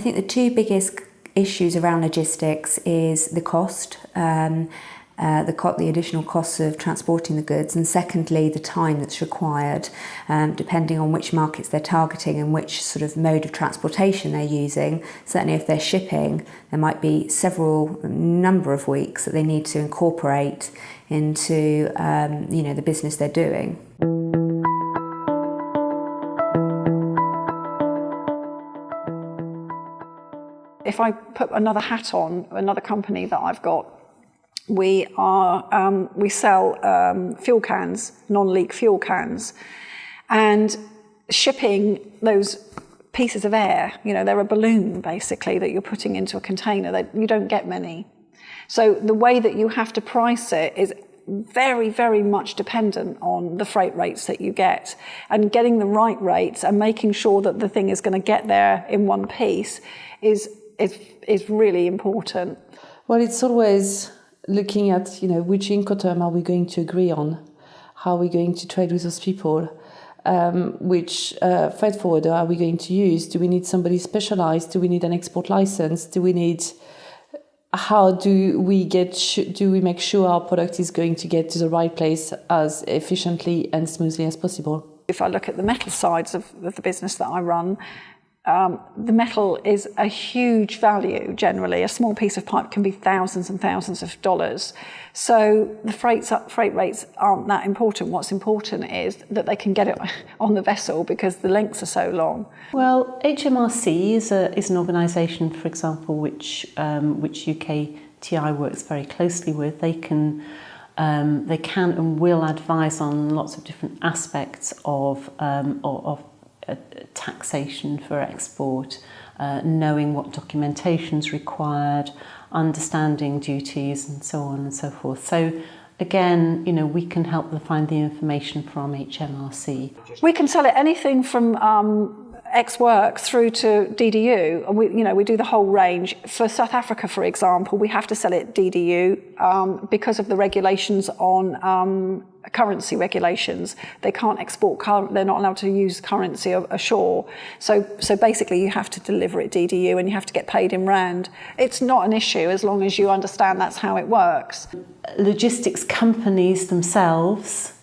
I think the two biggest issues around logistics is the cost, the additional costs of transporting the goods, and secondly the time that's required, depending on which markets they're targeting and which sort of mode of transportation they're using. Certainly if they're shipping, there might be number of weeks that they need to incorporate into the business they're doing. If I put another hat on, another company that I've got, we sell fuel cans, non-leak fuel cans, and shipping those pieces of air, they're a balloon basically that you're putting into a container. That you don't get many. So the way that you have to price it is very, very much dependent on the freight rates that you get, and getting the right rates and making sure that the thing is going to get there in one piece is really important. Well, it's always looking at, which Incoterm are we going to agree on? How are we going to trade with those people? Which freight forwarder are we going to use? Do we need somebody specialized? Do we need an export license? How do we make sure our product is going to get to the right place as efficiently and smoothly as possible? If I look at the metal sides of the business that I run, the metal is a huge value generally. A small piece of pipe can be thousands and thousands of dollars. So the freight rates aren't that important. What's important is that they can get it on the vessel because the lengths are so long. Well, HMRC is an organisation, for example, which UKTI works very closely with. They can and will advise on lots of different aspects of taxation for export, knowing what documentation is required, understanding duties and so on and so forth. So again, we can help them find the information from HMRC. We can sell it anything from ex-work through to DDU. We do the whole range. For South Africa, for example, we have to sell it DDU because of the regulations on currency regulations. They can't export, they're not allowed to use currency ashore. So basically you have to deliver it DDU and you have to get paid in rand. It's not an issue as long as you understand that's how it works. Logistics companies themselves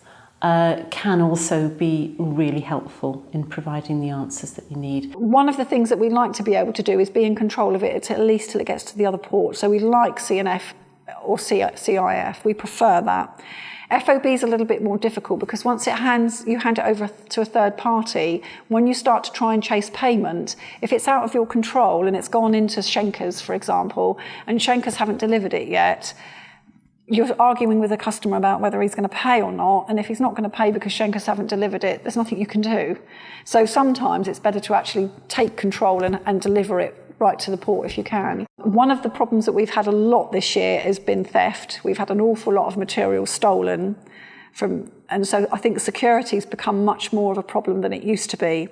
can also be really helpful in providing the answers that you need. One of the things that we like to be able to do is be in control of it at least till it gets to the other port. So we like CNF or CIF. We prefer that. FOB is a little bit more difficult because once you hand it over to a third party, when you start to try and chase payment, if it's out of your control and it's gone into Schenker's, for example, and Schenker's haven't delivered it yet, you're arguing with the customer about whether he's going to pay or not, and if he's not going to pay because Schenker's haven't delivered it, there's nothing you can do. So sometimes it's better to actually take control and deliver it right to the port if you can. One of the problems that we've had a lot this year has been theft. We've had an awful lot of material stolen and so I think security's become much more of a problem than it used to be.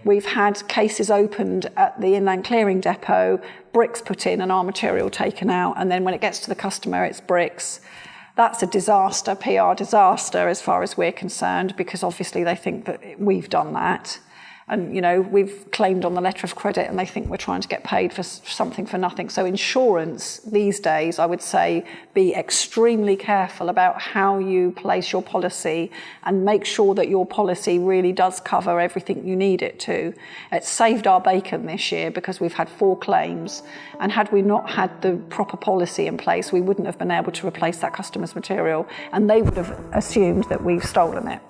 We've had cases opened at the inland clearing depot, bricks put in and our material taken out, and then when it gets to the customer it's bricks. That's a disaster, PR disaster as far as we're concerned, because obviously they think that we've done that. And, we've claimed on the letter of credit and they think we're trying to get paid for something for nothing. So insurance these days, I would say, be extremely careful about how you place your policy and make sure that your policy really does cover everything you need it to. It's saved our bacon this year because we've had 4 claims. And had we not had the proper policy in place, we wouldn't have been able to replace that customer's material and they would have assumed that we've stolen it.